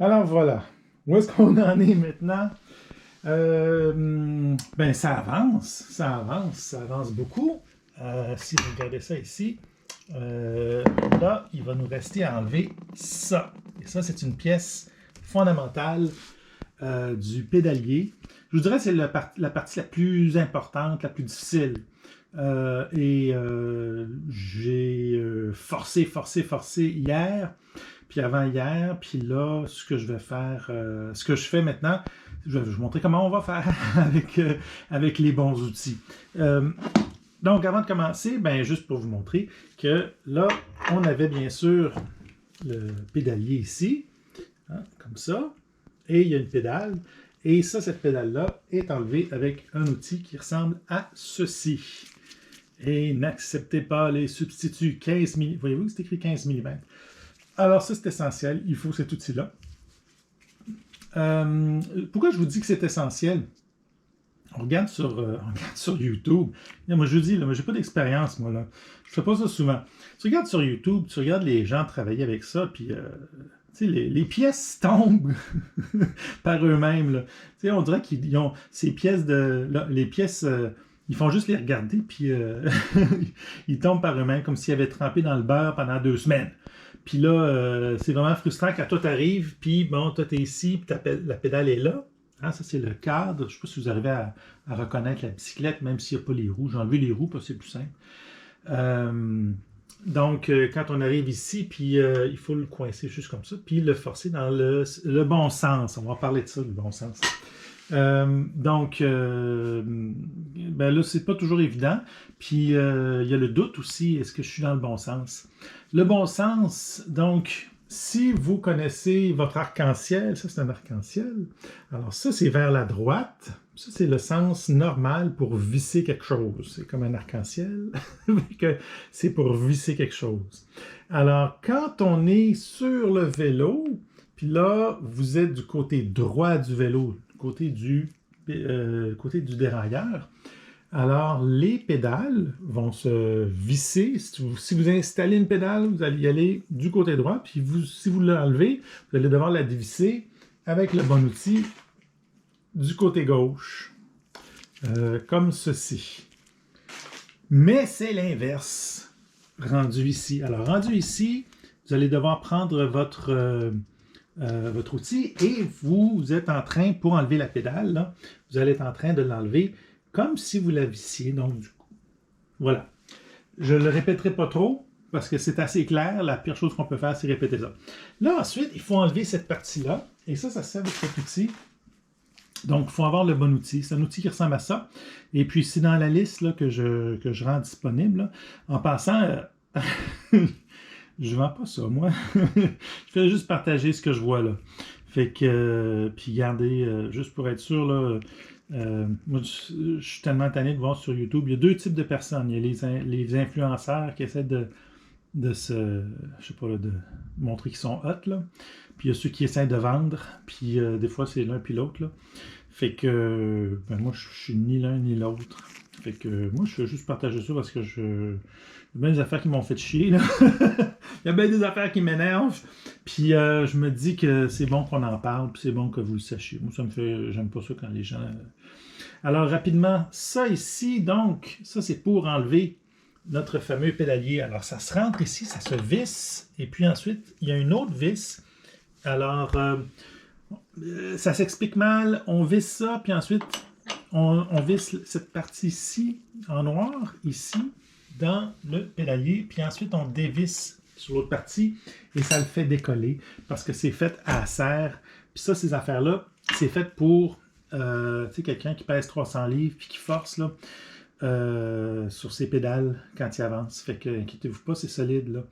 Alors voilà, où est-ce qu'on en est maintenant? Ben ça avance beaucoup. Si vous regardez ça ici, là, il va nous rester à enlever ça. Et ça, c'est une pièce fondamentale du pédalier. Je vous dirais que c'est la partie la plus importante, la plus difficile. J'ai forcé hier, puis avant-hier, puis là, ce que je vais faire, ce que je fais maintenant, je vais vous montrer comment on va faire avec les bons outils. Donc, avant de commencer, ben, juste pour vous montrer que là, on avait bien sûr le pédalier ici, hein, comme ça, et il y a une pédale, et ça, cette pédale-là est enlevée avec un outil qui ressemble à ceci. Et n'acceptez pas les substituts 15 mm. Voyez-vous que c'est écrit 15 mm. Alors ça, c'est essentiel. Il faut cet outil-là. Pourquoi je vous dis que c'est essentiel? On regarde sur YouTube. Moi, je vous dis, là, moi, j'ai pas d'expérience, moi, là. Je fais pas ça souvent. Tu regardes sur YouTube, tu regardes les gens travailler avec ça, puis tu sais, les pièces tombent par eux-mêmes, là. Tu sais, on dirait qu'ils ont ces pièces les pièces, ils font juste les regarder, puis ils tombent par eux-mêmes, comme s'ils avaient trempé dans le beurre pendant 2 semaines. Puis là, c'est vraiment frustrant quand toi t'arrives, puis bon, toi t'es ici, puis la pédale est là. Hein, ça, c'est le cadre. Je ne sais pas si vous arrivez à reconnaître la bicyclette, même s'il n'y a pas les roues. J'ai enlevé les roues, parce que c'est plus simple. Donc, quand on arrive ici, puis il faut le coincer juste comme ça, puis le forcer dans le bon sens. On va parler de ça, le bon sens. Ben là, c'est pas toujours évident. Puis, il y a le doute aussi. Est-ce que je suis dans le bon sens? Le bon sens, donc, si vous connaissez votre arc-en-ciel, ça c'est un arc-en-ciel. Alors ça c'est vers la droite. Ça c'est le sens normal pour visser quelque chose. C'est comme un arc-en-ciel, c'est pour visser quelque chose. Alors quand on est sur le vélo, puis là vous êtes du côté droit du vélo, côté du dérailleur, alors, les pédales vont se visser. Si vous installez une pédale, vous allez y aller du côté droit. Puis si vous l'enlevez, vous allez devoir la dévisser avec le bon outil du côté gauche. Comme ceci. Mais c'est l'inverse rendu ici. Alors, rendu ici, vous allez devoir prendre votre outil et vous êtes en train, pour enlever la pédale, là, vous allez être en train de l'enlever comme si vous la vissiez, donc du coup. Voilà. Je ne le répéterai pas trop, parce que c'est assez clair. La pire chose qu'on peut faire, c'est répéter ça. Là, ensuite, il faut enlever cette partie-là. Et ça sert avec cet outil. Donc, il faut avoir le bon outil. C'est un outil qui ressemble à ça. Et puis, c'est dans la liste là, que je rends disponible. Là. En passant, je ne vends pas ça, moi. Je fais juste partager ce que je vois là. Fait que, puis regardez, juste pour être sûr, là, moi, je suis tellement tanné de voir sur YouTube. Il y a 2 types de personnes. Il y a les influenceurs qui essaient de montrer qu'ils sont hot, là. Puis il y a ceux qui essaient de vendre. Puis des fois, c'est l'un puis l'autre, là. Fait que, ben, moi, je suis ni l'un ni l'autre. Fait que, moi, je fais juste partager ça parce que il y a bien des affaires qui m'ont fait chier, là. Il y a bien des affaires qui m'énervent. Puis je me dis que c'est bon qu'on en parle, puis c'est bon que vous le sachiez. Moi, j'aime pas ça quand les gens... Alors, rapidement, ça ici, donc, ça c'est pour enlever notre fameux pédalier. Alors, ça se rentre ici, ça se visse, et puis ensuite, il y a une autre vis. Alors, ça s'explique mal, on visse ça, puis ensuite, on visse cette partie-ci, en noir, ici, dans le pédalier, puis ensuite, on dévisse sur l'autre partie, et ça le fait décoller, parce que c'est fait à serre. Puis ça, ces affaires-là, c'est fait pour quelqu'un qui pèse 300 livres, puis qui force, là, sur ses pédales quand il avance. Fait que, inquiétez-vous pas, c'est solide, là.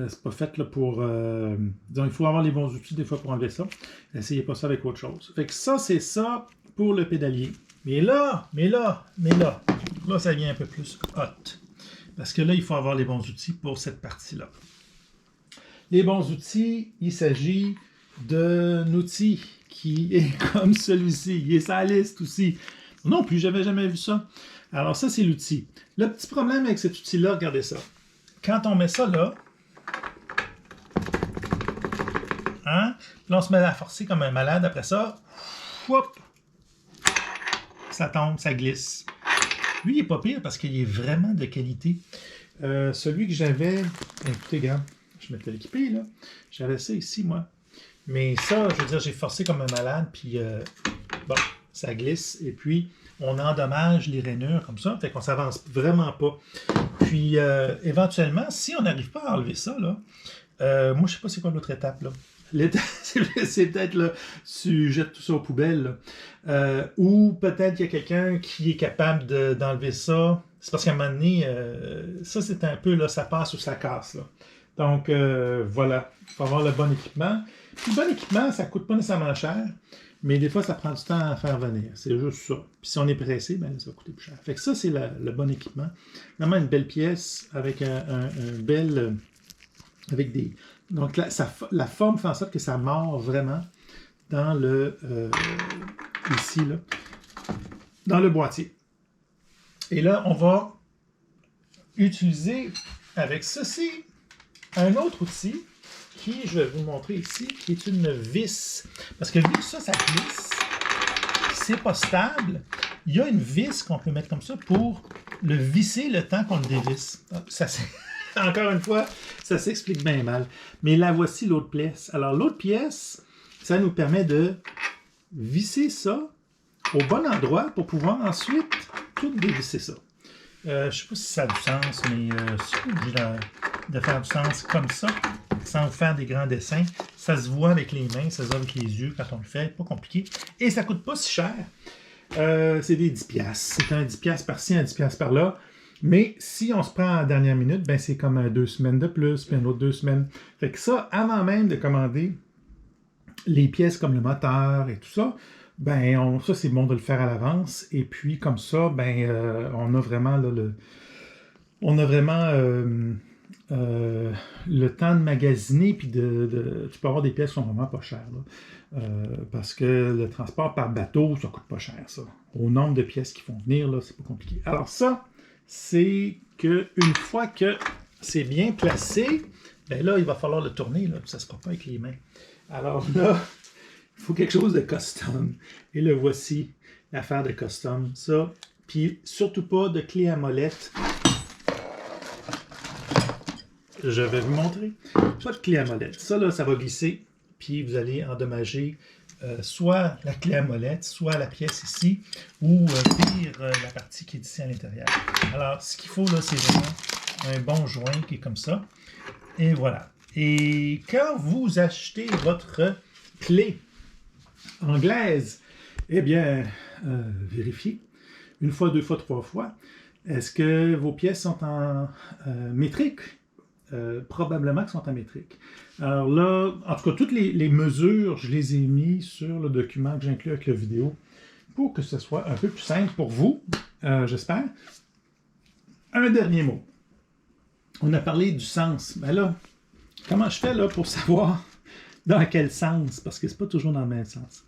C'est pas fait, là, pour... disons, il faut avoir les bons outils, des fois, pour enlever ça. Essayez pas ça avec autre chose. Fait que ça, c'est ça pour le pédalier. Mais là, ça devient un peu plus hot. Parce que là, il faut avoir les bons outils pour cette partie-là. Les bons outils, il s'agit d'un outil qui est comme celui-ci. Il est sur la liste aussi. Non plus, j'avais jamais vu ça. Alors ça, c'est l'outil. Le petit problème avec cet outil-là, regardez ça. Quand on met ça là, Hein? Puis là, on se met à forcer comme un malade. Après ça, whoop, ça tombe, ça glisse. Lui, il n'est pas pire parce qu'il est vraiment de qualité. Celui que j'avais... Écoutez, gars, je m'étais équipé, là. J'avais ça ici, moi. Mais ça, je veux dire, j'ai forcé comme un malade, puis bon, ça glisse. Et puis, on endommage les rainures comme ça. Fait qu'on s'avance vraiment pas. Puis, éventuellement, si on n'arrive pas à enlever ça, là, moi, je sais pas c'est quoi l'autre étape, là. C'est peut-être là, tu jettes tout ça aux poubelles. Ou peut-être qu'il y a quelqu'un qui est capable d'enlever ça. C'est parce qu'à un moment donné, ça c'est un peu là, ça passe ou ça casse. Là. Donc voilà, il faut avoir le bon équipement. Puis, le bon équipement, ça ne coûte pas nécessairement cher, mais des fois ça prend du temps à faire venir. C'est juste ça. Puis si on est pressé, ben, ça va coûter plus cher. Fait que ça, c'est le bon équipement. Vraiment une belle pièce avec un bel. Avec des. Donc, la forme fait en sorte que ça mord vraiment dans le... ici, là. Dans le boîtier. Et là, on va utiliser avec ceci un autre outil qui, je vais vous montrer ici, qui est une vis. Parce que vu que ça glisse, c'est pas stable, il y a une vis qu'on peut mettre comme ça pour le visser le temps qu'on le dévisse. Ça, c'est... Encore une fois, ça s'explique bien mal. Mais là, voici l'autre pièce. Alors, l'autre pièce, ça nous permet de visser ça au bon endroit pour pouvoir ensuite tout dévisser ça. Je ne sais pas si ça a du sens, mais c'est obligé de faire du sens comme ça, sans faire des grands dessins. Ça se voit avec les mains, ça se voit avec les yeux quand on le fait, pas compliqué. Et ça ne coûte pas si cher. C'est des 10$. C'est un 10$ par-ci, un 10$ par-là. Mais si on se prend à la dernière minute, ben c'est comme 2 semaines de plus, puis un autre 2 semaines. Fait que ça, avant même de commander les pièces comme le moteur et tout ça, ben ça c'est bon de le faire à l'avance. Et puis comme ça, ben on a vraiment là, le temps de magasiner, puis tu peux avoir des pièces qui sont vraiment pas chères. Là. Parce que le transport par bateau, ça coûte pas cher, ça. Au nombre de pièces qui font venir, là, c'est pas compliqué. Alors ça, c'est qu'une fois que c'est bien placé, ben là, il va falloir le tourner, là, ça ne se fera pas avec les mains. Alors là, il faut quelque chose de custom. Et le voici, l'affaire de custom. Ça, puis surtout pas de clé à molette. Je vais vous montrer. Pas de clé à molette. Ça, là, ça va glisser, puis vous allez endommager soit la clé à molette, soit la pièce ici, ou pire, la partie qui est ici à l'intérieur. Alors, ce qu'il faut, là, c'est vraiment un bon joint qui est comme ça. Et voilà. Et quand vous achetez votre clé anglaise, eh bien, vérifiez. Une fois, 2 fois, 3 fois. Est-ce que vos pièces sont en métrique? Probablement qu'ils sont en métrique. Alors là, en tout cas, toutes les mesures, je les ai mis sur le document que j'inclus avec la vidéo pour que ce soit un peu plus simple pour vous, j'espère. Un dernier mot. On a parlé du sens. Ben là, comment je fais là pour savoir dans quel sens? Parce que c'est pas toujours dans le même sens.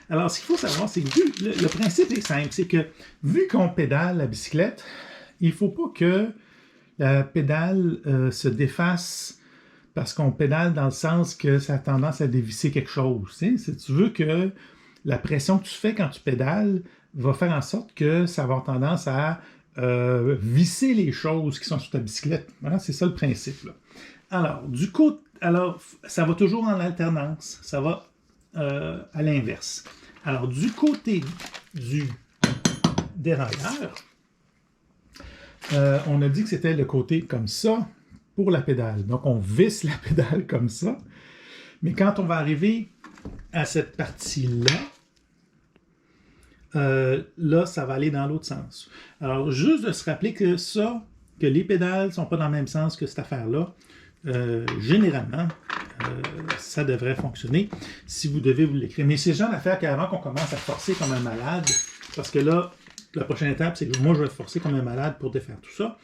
Alors, ce qu'il faut savoir, c'est que le principe est simple. C'est que vu qu'on pédale la bicyclette, il ne faut pas que la pédale se défasse parce qu'on pédale dans le sens que ça a tendance à dévisser quelque chose. Tu sais? Si tu veux que la pression que tu fais quand tu pédales va faire en sorte que ça va avoir tendance à visser les choses qui sont sur ta bicyclette. Hein? C'est ça le principe. Là. Alors, ça va toujours en alternance. Ça va à l'inverse. Alors, du côté du dérailleur, on a dit que c'était le côté comme ça pour la pédale. Donc, on visse la pédale comme ça. Mais quand on va arriver à cette partie-là, là, ça va aller dans l'autre sens. Alors, juste de se rappeler que les pédales ne sont pas dans le même sens que cette affaire-là, généralement, ça devrait fonctionner si vous devez vous l'écrire. Mais c'est le genre d'affaire qu'avant qu'on commence à forcer comme un malade, parce que là, la prochaine étape, c'est que moi, je vais forcer comme un malade pour défaire tout ça.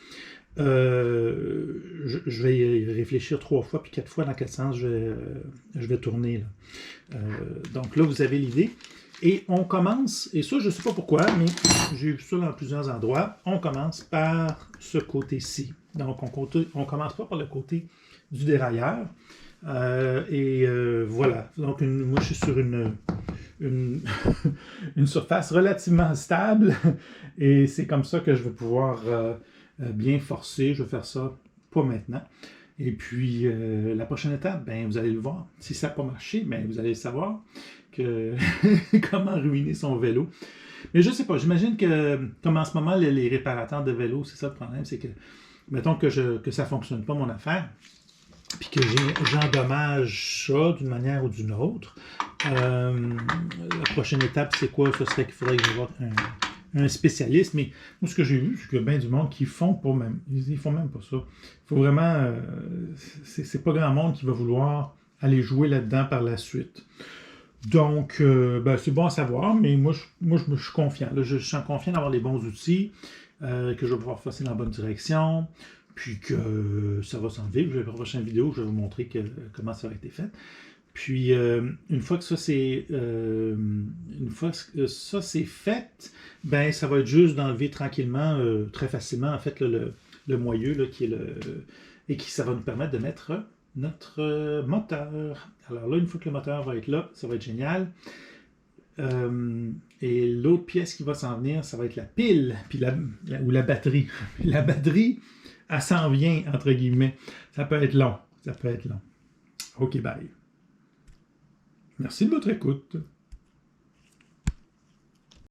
Je vais y réfléchir 3 fois, puis 4 fois dans quel sens je vais tourner. Là. Donc là, vous avez l'idée. Et on commence, et ça, je ne sais pas pourquoi, mais j'ai vu ça dans plusieurs endroits, on commence par ce côté-ci. Donc, on ne commence pas par le côté du dérailleur. voilà. Donc, moi, je suis sur une surface relativement stable et c'est comme ça que je vais pouvoir bien forcer. Je vais faire ça pas maintenant. Et puis, la prochaine étape, ben, vous allez le voir. Si ça n'a pas marché, ben, vous allez savoir que comment ruiner son vélo. Mais je ne sais pas, j'imagine que, comme en ce moment, les réparateurs de vélos, c'est ça le problème, c'est que, mettons que ça ne fonctionne pas, mon affaire, puis que j'endommage ça d'une manière ou d'une autre. La prochaine étape, c'est quoi? Ce serait qu'il faudrait que je voie un spécialiste, mais moi, ce que j'ai vu, c'est qu'il y a bien du monde qui font pas même. Ils font même pas ça. Il faut vraiment... c'est pas grand monde qui va vouloir aller jouer là-dedans par la suite. Donc, ben, c'est bon à savoir, mais moi, je suis confiant. Là, je sens confiant d'avoir les bons outils, que je vais pouvoir passer dans la bonne direction, puis que ça va s'en vivre. Pour la prochaine vidéo, je vais vous montrer comment ça a été fait. Puis, une fois que ça c'est fait, ben ça va être juste d'enlever tranquillement, très facilement, en fait, le moyeu là, qui est et qui ça va nous permettre de mettre notre moteur. Alors là, une fois que le moteur va être là, ça va être génial. Et l'autre pièce qui va s'en venir, ça va être la pile, puis ou la batterie. La batterie, elle s'en vient, entre guillemets. Ça peut être long. Ça peut être long. OK, bye. Merci de votre écoute.